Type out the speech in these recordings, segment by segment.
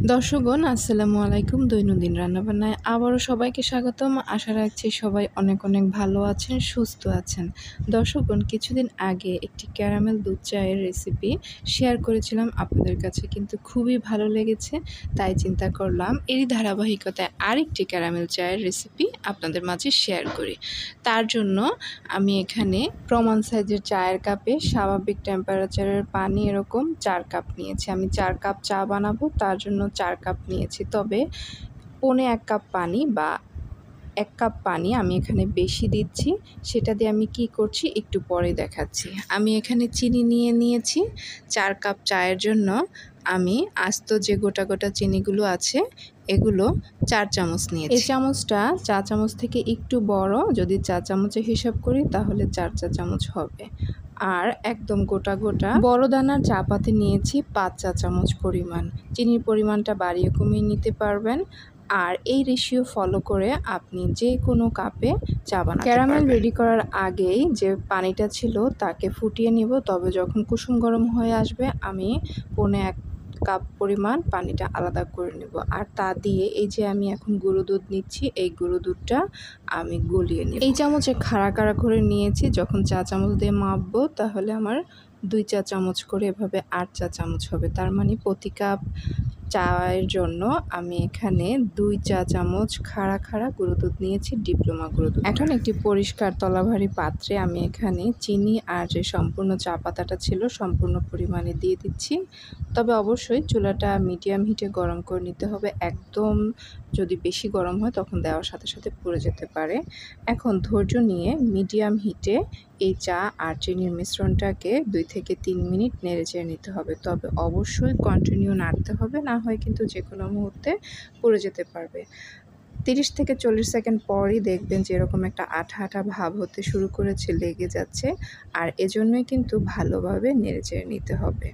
দর্শকগণ আসসালামু আলাইকুম। দৈনন্দিন রান্নাবান্নায় আবারও সবাইকে স্বাগতম। আশা রাখছি সবাই অনেক অনেক ভালো আছেন, সুস্থ আছেন। দর্শকগণ, কিছুদিন আগে একটি ক্যারামেল দুধ চায়ের রেসিপি শেয়ার করেছিলাম আপনাদের কাছে, কিন্তু খুবই ভালো লেগেছে। তাই চিন্তা করলাম এরই ধারাবাহিকতায় আরেকটি ক্যারামেল চায়ের রেসিপি আপনাদের মাঝে শেয়ার করি। তার জন্য আমি এখানে প্রমাণ সাইজের চায়ের কাপে স্বাভাবিক টেম্পারেচারের পানি এরকম 4 কাপ নিয়েছি। আমি 4 কাপ চা বানাবো, তার জন্য 4 কাপ নিয়েছি। তবে পৌনে 1 কাপ পানি বা 1 কাপ পানি আমি এখানে বেশি দিচ্ছি। সেটা দিয়ে আমি কি করছি একটু পরে দেখাচ্ছি। আমি এখানে চিনি নিয়েছি 4 কাপ চায়ের জন্য। আমি আস্ত যে গোটা গোটা চিনিগুলো আছে এগুলো 4 চামচ নিয়েছি। এই চামচটা চা চামচ থেকে একটু বড়, যদি চা চামচে হিসাব করি তাহলে 4 চা চামচ হবে। আর একদম গোটা গোটা বড় দানার চা পাতি নিয়েছি 5 চা চামচ পরিমাণ। চিনির পরিমাণটা বাড়িয়ে কমিয়ে নিতে পারবেন। আর এই রেশিও ফলো করে আপনি যে কোনো কাপে চা বানাতে পারবেন। ক্যারামেল রেডি করার আগেই যে পানিটা ছিল তাকে ফুটিয়ে নিব। তবে যখন কুসুম গরম হয়ে আসবে আমি পৌনে 1 কাপ পরিমাণ পানিটা আলাদা করে নেব। আর তা দিয়ে এই যে আমি এখন গুঁড়ো দুধ নিচ্ছি, এই গুঁড়ো দুধটা আমি গলিয়ে নেব। এই চামচে খাড়া করে নিয়েছি। যখন চা চামচ দিয়ে মাপবো তাহলে আমার 2 চা চামচ করে এভাবে 8 চা চামচ হবে। তার মানে প্রতি কাপ চায়ের জন্য আমি এখানে 2 চা চামচ খাড়া গুঁড়ো দুধ নিয়েছি, ডিপ্লোমা গুঁড়ো দুধ। এখন একটি পরিষ্কার তলাভারী পাত্রে আমি এখানে চিনি আর যে সম্পূর্ণ চা পাতাটা ছিল সম্পূর্ণ পরিমাণে দিয়ে দিচ্ছি। তবে অবশ্যই চুলাটা মিডিয়াম হিটে গরম করে নিতে হবে। একদম যদি বেশি গরম হয় তখন দেওয়ার সাথে সাথে পুড়ে যেতে পারে। এখন ধৈর্য নিয়ে মিডিয়াম হিটে এই চা আর চিনির মিশ্রণটাকে 2 থেকে 3 মিনিট নেড়েচেড়ে নিতে হবে। তবে অবশ্যই কন্টিনিউ নাড়তে হবে, না হয় কিন্তু যে কোনো মুহূর্তে পুড়ে যেতে পারবে। 30 থেকে 40 সেকেন্ড পরই দেখবেন যে এরকম একটা আঠা আঠা ভাব হতে শুরু করেছে, লেগে যাচ্ছে। আর এজন্যই কিন্তু ভালোভাবে নেড়েচেড়ে নিতে হবে।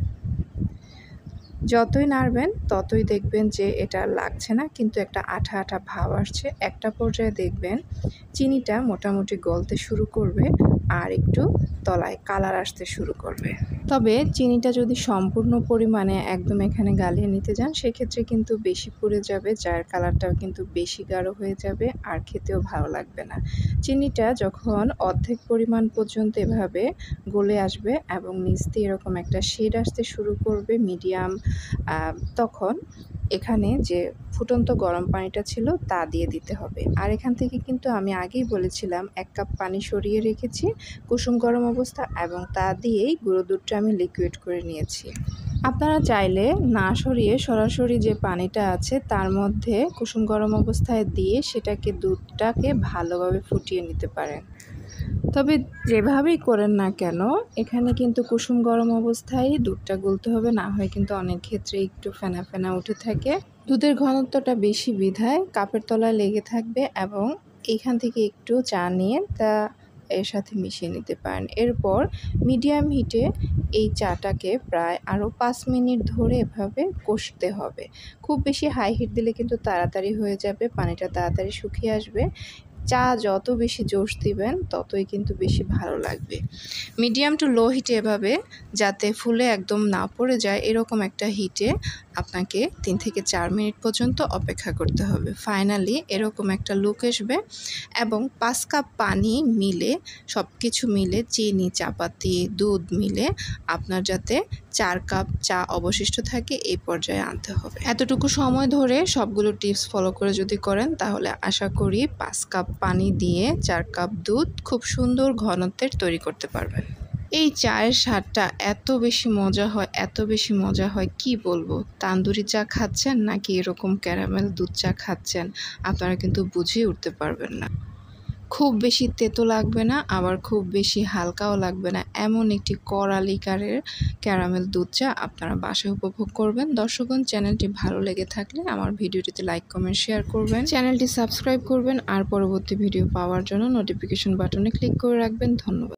যতই নাড়বেন ততই দেখবেন যে এটা লাগছে না, কিন্তু একটা আঠা আঠা ভাব আসছে। একটা পর্যায়ে দেখবেন চিনিটা মোটামুটি গলতে শুরু করবে আর একটু তলায় কালার আসতে শুরু করবে। তবে চিনিটা যদি সম্পূর্ণ পরিমাণে একদম এখানে গালিয়ে নিতে যান সেক্ষেত্রে কিন্তু বেশি পুড়ে যাবে, যার কালারটাও কিন্তু বেশি গাঢ় হয়ে যাবে আর খেতেও ভালো লাগবে না। চিনিটা যখন অর্ধেক পরিমাণ পর্যন্ত এভাবে গলে আসবে এবং নিচ দিয়ে এরকম একটা শেড আসতে শুরু করবে মিডিয়াম, তখন এখানে যে ফুটন্ত গরম পানিটা ছিল তা দিয়ে দিতে হবে। আর এখান থেকে কিন্তু আমি আগেই বলেছিলাম 1 কাপ পানি সরিয়ে রেখেছি কুসুম গরম অবস্থা, এবং তা দিয়েই গুঁড়ো দুধটা আমি লিকুইড করে নিয়েছি। আপনারা চাইলে না সরিয়ে সরাসরি যে পানিটা আছে তার মধ্যে কুসুম গরম অবস্থায় দিয়ে সেটাকে দুধটাকে ভালোভাবে ফুটিয়ে নিতে পারেন। তবে যেভাবেই করেন না কেন এখানে কিন্তু কুসুম গরম অবস্থায় দুধটা গুলতে হবে, না হয় কিন্তু অনেক ক্ষেত্রে একটু ফেনা ফেনা উঠে থাকে। দুধের ঘনত্বটা বেশি বিধায় কাপের তলায় লেগে থাকবে, এবং এইখান থেকে একটু চা নিয়ে তা এর সাথে মিশিয়ে নিতে পারেন। এরপর মিডিয়াম হিটে এই চাটাকে প্রায় আরও 5 মিনিট ধরে এভাবে কষতে হবে। খুব বেশি হাই হিট দিলে কিন্তু তাড়াতাড়ি হয়ে যাবে, পানিটা তাড়াতাড়ি শুকিয়ে আসবে। চা যত বেশি জোশ দিবেন ততই কিন্তু বেশি ভালো লাগবে। মিডিয়াম টু লো হিটে এভাবে যাতে ফুলে একদম না পড়ে যায় এরকম একটা হিটে আপনাকে 3 থেকে 4 মিনিট পর্যন্ত অপেক্ষা করতে হবে। ফাইনালি এরকম একটা লুক আসবে এবং 5 কাপ পানি মিলে সব কিছু মিলে চিনি, চাপাতি, দুধ মিলে আপনার যাতে 4 কাপ চা অবশিষ্ট থাকে এই পর্যায়ে আনতে হবে। এতটুকু সময় ধরে সবগুলো টিপস ফলো করে যদি করেন তাহলে আশা করি 5 কাপ পানি দিয়ে 4 কাপ দুধ খুব সুন্দর ঘনত্বের তৈরি করতে পারবেন। এই চায়ের স্বাদটা এত বেশি মজা হয় কি বলবো। তান্দুরি চা খাচ্ছেন নাকি এরকম ক্যারামেল দুধ চা খাচ্ছেন আপনারা কিন্তু বুঝেই উঠতে পারবেন না। খুব বেশি তেতো লাগবে না, আবার খুব বেশি হালকাও লাগবে না, এমন একটি কড়া লিকারের ক্যারামেল দুধ চা আপনারা বাসায় উপভোগ করবেন। দর্শকগণ, চ্যানেলটি ভালো লেগে থাকলে আমার ভিডিওটিতে লাইক, কমেন্ট, শেয়ার করবেন, চ্যানেলটি সাবস্ক্রাইব করবেন আর পরবর্তী ভিডিও পাওয়ার জন্য নোটিফিকেশন বাটনে ক্লিক করে রাখবেন। ধন্যবাদ।